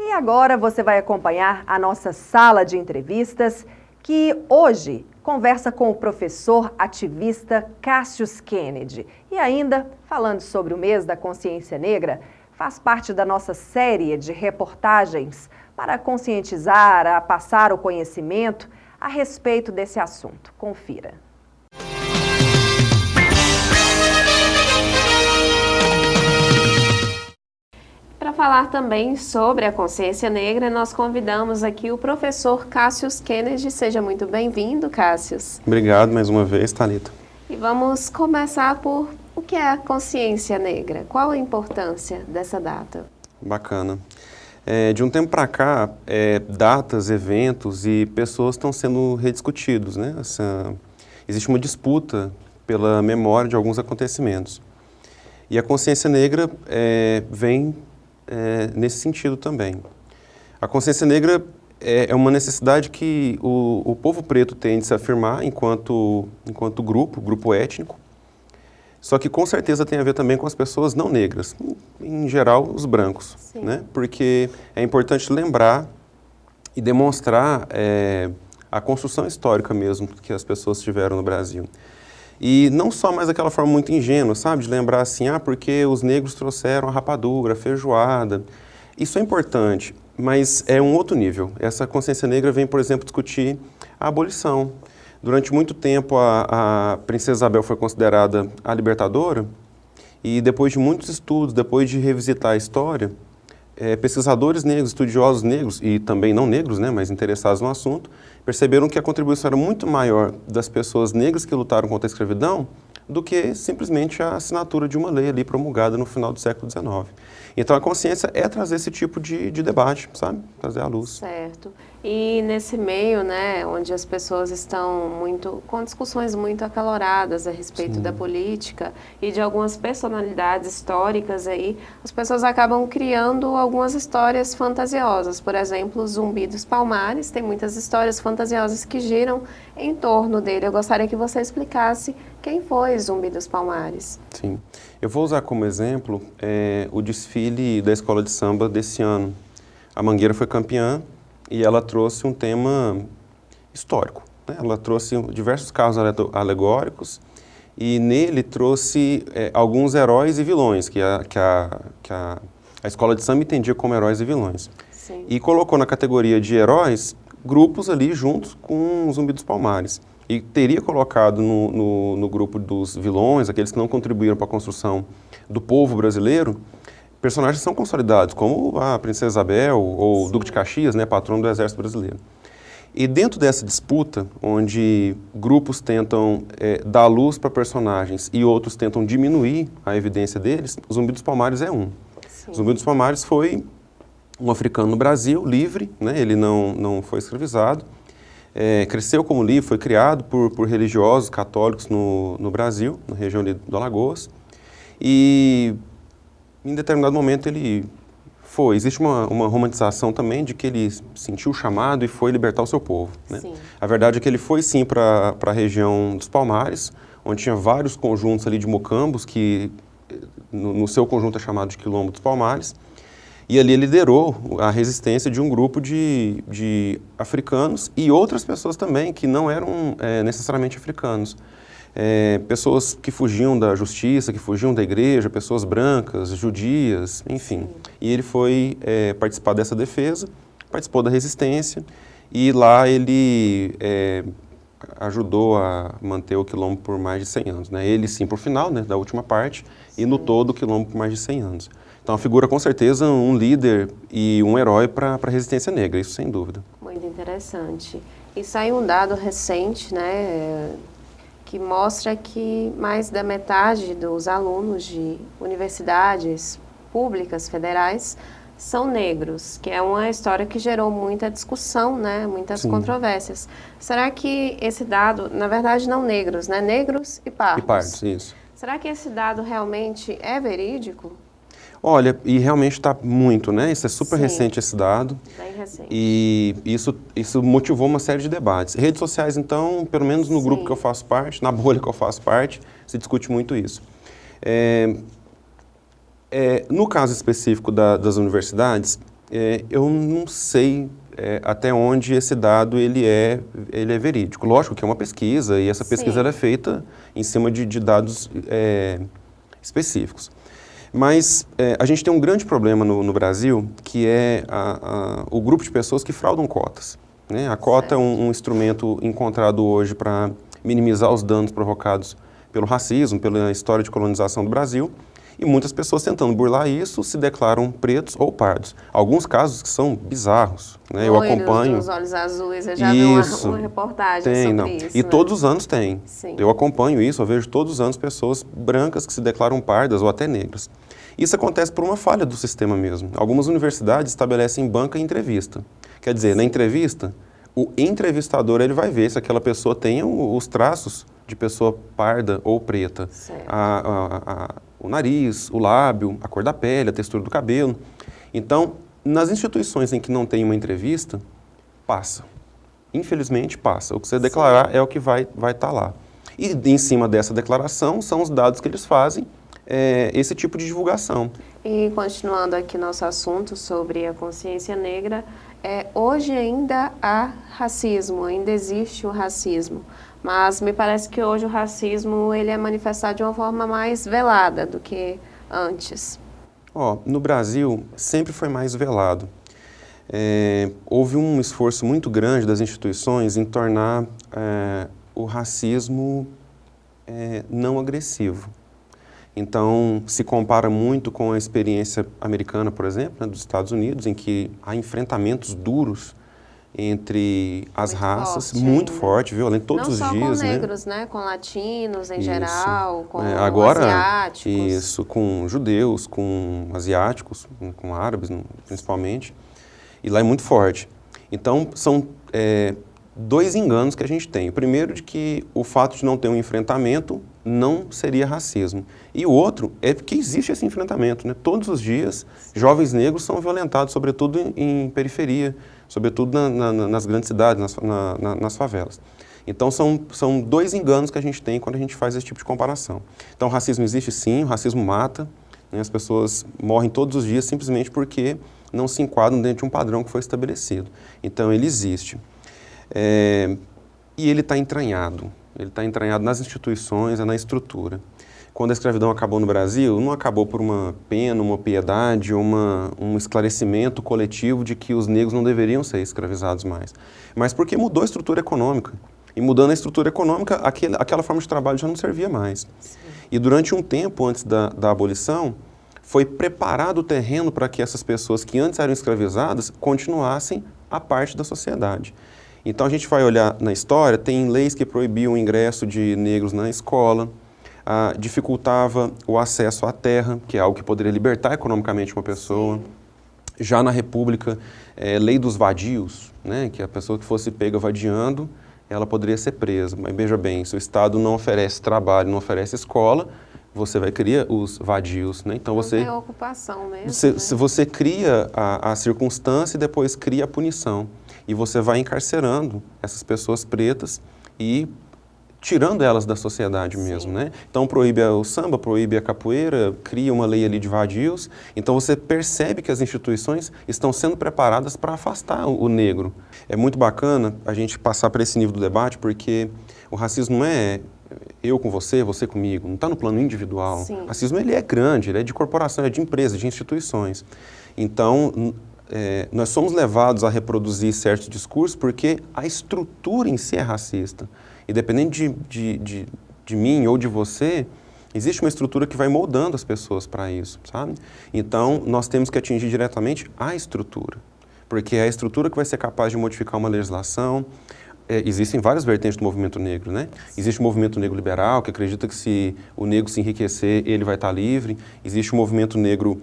E agora você vai acompanhar a nossa sala de entrevistas, que hoje conversa com o professor ativista Cassius Kennedy. E ainda, falando sobre o mês da consciência negra, faz parte da nossa série de reportagens para conscientizar, a passar o conhecimento a respeito desse assunto. Confira. Para falar também sobre a consciência negra, nós convidamos aqui o professor Cassius Kennedy. Seja muito bem-vindo, Cassius. Obrigado mais uma vez, Thalita. E vamos começar por o que é a consciência negra? Qual a importância dessa data? Bacana. De um tempo para cá, datas, eventos e pessoas estão sendo rediscutidos, né? Existe uma disputa pela memória de alguns acontecimentos. E a consciência negra vem nesse sentido também. A consciência negra é uma necessidade que o povo preto tem de se afirmar enquanto grupo étnico, só que com certeza tem a ver também com as pessoas não negras, em geral os brancos, né? Porque é importante lembrar e demonstrar a construção histórica mesmo que as pessoas tiveram no Brasil. E não só mais aquela forma muito ingênua, sabe? De lembrar assim, porque os negros trouxeram a rapadura, a feijoada. Isso é importante, mas é um outro nível. Essa consciência negra vem, por exemplo, discutir a abolição. Durante muito tempo, a princesa Isabel foi considerada a libertadora, e depois de muitos estudos, depois de revisitar a história, pesquisadores negros, estudiosos negros, e também não negros, né, mas interessados no assunto, perceberam que a contribuição era muito maior das pessoas negras que lutaram contra a escravidão do que simplesmente a assinatura de uma lei ali promulgada no final do século XIX. Então a consciência é trazer esse tipo de debate, sabe? Trazer à luz. Certo. E nesse meio, né, onde as pessoas estão com discussões muito acaloradas a respeito da política e de algumas personalidades históricas aí, as pessoas acabam criando algumas histórias fantasiosas. Por exemplo, o Zumbi dos Palmares tem muitas histórias fantasiosas que giram em torno dele. Eu gostaria que você explicasse quem foi Zumbi dos Palmares. Sim. Eu vou usar como exemplo o desfile da escola de samba desse ano. A Mangueira foi campeã e ela trouxe um tema histórico, né? Ela trouxe diversos carros alegóricos e nele trouxe alguns heróis e vilões que a escola de samba entendia como heróis e vilões. Sim. E colocou na categoria de heróis grupos ali juntos com o Zumbi dos Palmares. E teria colocado no grupo dos vilões, aqueles que não contribuíram para a construção do povo brasileiro, personagens que são consolidados, como a Princesa Isabel ou o Duque de Caxias, né, patrono do Exército Brasileiro. E dentro dessa disputa, onde grupos tentam dar luz para personagens e outros tentam diminuir a evidência deles, o Zumbi dos Palmares é um. O Zumbi dos Palmares foi um africano no Brasil, livre, né, ele não foi escravizado. Cresceu como livre, foi criado por religiosos católicos no Brasil, na região ali do Alagoas, e em determinado momento ele foi. Existe uma romantização também de que ele sentiu o chamado e foi libertar o seu povo, né? A verdade é que ele foi sim para a região dos Palmares, onde tinha vários conjuntos ali de mocambos, que no seu conjunto é chamado de Quilombo dos Palmares. E ali ele liderou a resistência de um grupo de africanos e outras pessoas também que não eram necessariamente africanos. Pessoas que fugiam da justiça, que fugiam da igreja, pessoas brancas, judias, enfim. E ele foi participar dessa defesa, participou da resistência e lá ele ajudou a manter o quilombo por mais de 100 anos. Né? Ele sim por final, né, da última parte, e no todo o quilombo por mais de 100 anos. Então, a figura, com certeza, um líder e um herói para a resistência negra, isso sem dúvida. Muito interessante. E saiu um dado recente, né, que mostra que mais da metade dos alunos de universidades públicas, federais, são negros, que é uma história que gerou muita discussão, né, muitas controvérsias. Será que esse dado, na verdade, não negros, né, negros e pardos? E pardos, isso. Será que esse dado realmente é verídico? Olha, e realmente está muito, né? Isso é super recente esse dado. Bem recente. E isso motivou uma série de debates. Redes sociais, então, pelo menos no grupo que eu faço parte, na bolha que eu faço parte, se discute muito isso. No caso específico das universidades, Eu não sei até onde esse dado ele é verídico. Lógico que é uma pesquisa e essa pesquisa ela é feita em cima de dados específicos. Mas a gente tem um grande problema no Brasil, que é o grupo de pessoas que fraudam cotas, né? A cota é um instrumento encontrado hoje para minimizar os danos provocados pelo racismo, pela história de colonização do Brasil, e muitas pessoas tentando burlar isso se declaram pretos ou pardos. Alguns casos que são bizarros, né? Eu acompanho... Os olhos azuis, eu já vi uma reportagem sobre isso. E todos os anos tem. Sim. Eu acompanho isso, eu vejo todos os anos pessoas brancas que se declaram pardas ou até negras. Isso acontece por uma falha do sistema mesmo. Algumas universidades estabelecem banca e entrevista. Quer dizer, na entrevista, o entrevistador ele vai ver se aquela pessoa tem os traços de pessoa parda ou preta. O nariz, o lábio, a cor da pele, a textura do cabelo. Então, nas instituições em que não tem uma entrevista, passa. Infelizmente, passa. O que você declarar é o que vai estar lá. E em cima dessa declaração são os dados que eles fazem, esse tipo de divulgação. E continuando aqui nosso assunto sobre a consciência negra, hoje ainda há racismo, ainda existe o racismo. Mas me parece que hoje o racismo ele é manifestado de uma forma mais velada do que antes. No Brasil sempre foi mais velado. Houve um esforço muito grande das instituições em tornar o racismo não agressivo. Então, se compara muito com a experiência americana, por exemplo, né, dos Estados Unidos, em que há enfrentamentos duros entre as raças, muito forte, violento, todos os dias. Não só com negros, né? Com latinos em geral, com agora, asiáticos. Isso, com judeus, com asiáticos, com árabes principalmente. E lá é muito forte. Então, são dois enganos que a gente tem. O primeiro de que o fato de não ter um enfrentamento não seria racismo. E o outro é que existe esse enfrentamento, né? Todos os dias, jovens negros são violentados, sobretudo em periferia, sobretudo nas grandes cidades, nas favelas. Então, são dois enganos que a gente tem quando a gente faz esse tipo de comparação. Então, o racismo existe sim, o racismo mata, né? As pessoas morrem todos os dias simplesmente porque não se enquadram dentro de um padrão que foi estabelecido. Então, ele existe. E ele está entranhado. Ele está entranhado nas instituições, na estrutura. Quando a escravidão acabou no Brasil, não acabou por uma pena, uma piedade, um esclarecimento coletivo de que os negros não deveriam ser escravizados mais, mas porque mudou a estrutura econômica. E mudando a estrutura econômica, aquela forma de trabalho já não servia mais. Sim. E durante um tempo antes da abolição, foi preparado o terreno para que essas pessoas que antes eram escravizadas continuassem a parte da sociedade. Então, a gente vai olhar na história, tem leis que proibiam o ingresso de negros na escola, dificultava o acesso à terra, que é algo que poderia libertar economicamente uma pessoa. Sim. Já na República, lei dos vadios, né, que a pessoa que fosse pega vadiando, ela poderia ser presa. Mas veja bem, se o Estado não oferece trabalho, não oferece escola, você vai criar os vadios, né? Então você... Não tem ocupação mesmo, Se você cria a circunstância e depois cria a punição. E você vai encarcerando essas pessoas pretas e tirando elas da sociedade mesmo, né? Então proíbe o samba, proíbe a capoeira, cria uma lei ali de vadios. Então você percebe que as instituições estão sendo preparadas para afastar o negro. É muito bacana a gente passar para esse nível do debate, porque o racismo não é eu com você, você comigo, não está no plano individual. Sim. O racismo ele é grande, ele é de corporação, é de empresas, de instituições. Então, nós somos levados a reproduzir certos discursos porque a estrutura em si é racista. E dependendo de mim ou de você, existe uma estrutura que vai moldando as pessoas para isso, sabe? Então, nós temos que atingir diretamente a estrutura, porque é a estrutura que vai ser capaz de modificar uma legislação. Existem várias vertentes do movimento negro, né? Existe o movimento negro liberal, que acredita que se o negro se enriquecer, ele vai estar livre. Existe o movimento negro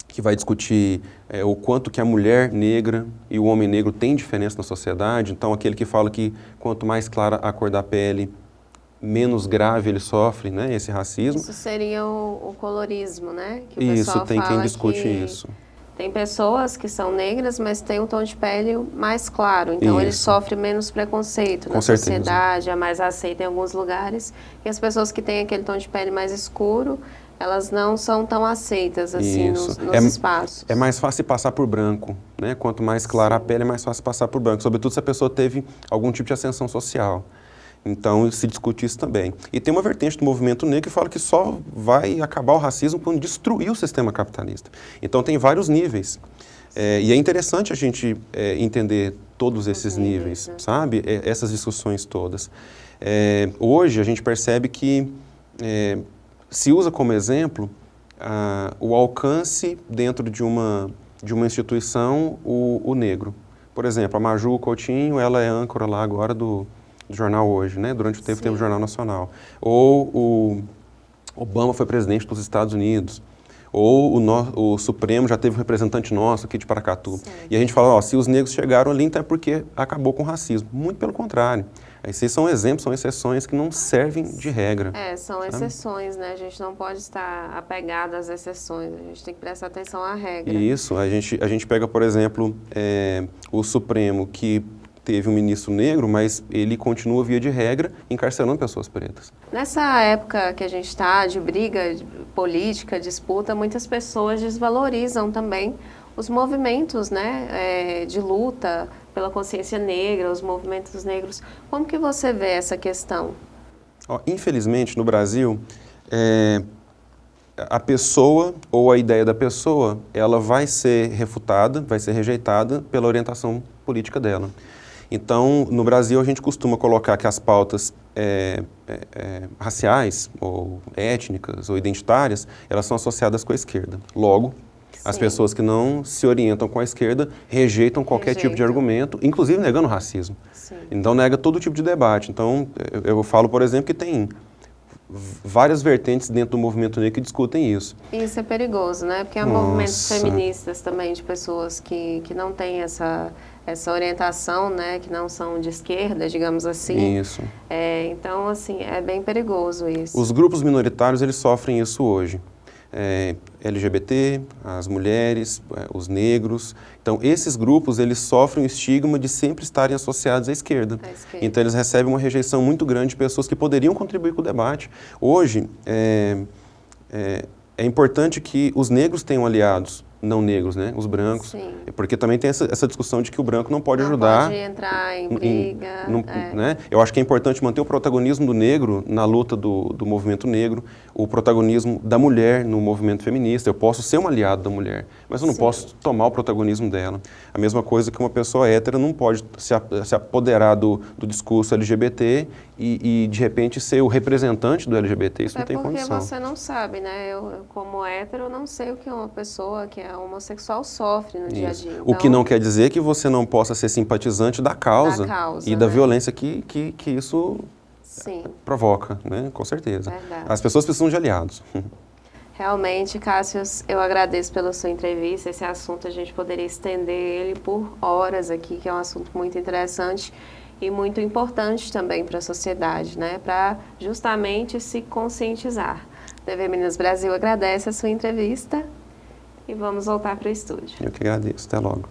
que vai discutir o quanto que a mulher negra e o homem negro têm diferença na sociedade. Então, aquele que fala que quanto mais clara a cor da pele, menos grave ele sofre, né, esse racismo. Isso seria o colorismo, né? Que o isso, tem fala quem discute que isso. Tem pessoas que são negras, mas têm um tom de pele mais claro. Então, eles sofrem menos preconceito na sociedade, é mais aceito em alguns lugares. E as pessoas que têm aquele tom de pele mais escuro, elas não são tão aceitas assim nos espaços. É mais fácil passar por branco, né? Quanto mais clara a pele, é mais fácil passar por branco, sobretudo se a pessoa teve algum tipo de ascensão social. Então, se discute isso também. E tem uma vertente do movimento negro que fala que só vai acabar o racismo quando destruir o sistema capitalista. Então, tem vários níveis. E é interessante a gente entender todos esses níveis, né? Sabe? Essas discussões todas. Hoje, a gente percebe que se usa como exemplo o alcance dentro de uma instituição, o negro. Por exemplo, a Maju Coutinho, ela é âncora lá agora do jornal Hoje, né? Durante o tempo teve o Jornal Nacional. Ou o Obama foi presidente dos Estados Unidos. Ou o Supremo já teve um representante nosso aqui de Paracatu. Sim. E a gente fala, ó, se os negros chegaram ali, então é porque acabou com o racismo. Muito pelo contrário. Esses são exemplos, são exceções que não servem de regra. São exceções, né? A gente não pode estar apegado às exceções, a gente tem que prestar atenção à regra. Isso, a gente pega, por exemplo, o Supremo, que teve um ministro negro, mas ele continua, via de regra, encarcerando pessoas pretas. Nessa época que a gente está de briga política, disputa, muitas pessoas desvalorizam também os movimentos, né, de luta pela consciência negra, os movimentos negros. Como que você vê essa questão? Infelizmente, no Brasil, a pessoa ou a ideia da pessoa, ela vai ser refutada, vai ser rejeitada pela orientação política dela. Então, no Brasil, a gente costuma colocar que as pautas raciais, ou étnicas, ou identitárias, elas são associadas com a esquerda. Logo, as pessoas que não se orientam com a esquerda rejeitam qualquer tipo de argumento, inclusive negando o racismo. Sim. Então, nega todo tipo de debate. Então, eu falo, por exemplo, que tem várias vertentes dentro do movimento negro que discutem isso. Isso é perigoso, né? Porque há movimentos feministas também, de pessoas que não têm essa orientação, né, que não são de esquerda, digamos assim. Isso. Então, assim, é bem perigoso isso. Os grupos minoritários, eles sofrem isso hoje. LGBT, as mulheres, os negros. Então, esses grupos, eles sofrem o estigma de sempre estarem associados à esquerda. Então, eles recebem uma rejeição muito grande de pessoas que poderiam contribuir com o debate. Hoje, é importante que os negros tenham aliados, não negros, né? Os brancos. Sim. Porque também tem essa discussão de que o branco não pode ajudar. Não pode entrar em briga. Né? Eu acho que é importante manter o protagonismo do negro na luta do movimento negro, o protagonismo da mulher no movimento feminista. Eu posso ser um aliado da mulher, mas eu não posso tomar o protagonismo dela. A mesma coisa que uma pessoa hétera não pode se apoderar do discurso LGBT e de repente ser o representante do LGBT. Isso não tem condição. Porque você não sabe, né? Eu, como hétero, não sei o que uma pessoa que é homossexual sofre no dia a dia. Então, o que não quer dizer que você não possa ser simpatizante da causa e da violência que isso provoca, né? Com certeza. Verdade. As pessoas precisam de aliados. Realmente, Cássius, eu agradeço pela sua entrevista. Esse assunto a gente poderia estender ele por horas aqui, que é um assunto muito interessante e muito importante também para a sociedade, né? Para justamente se conscientizar. TV Meninas Brasil agradece a sua entrevista. E vamos voltar para o estúdio. Eu que agradeço. Até logo.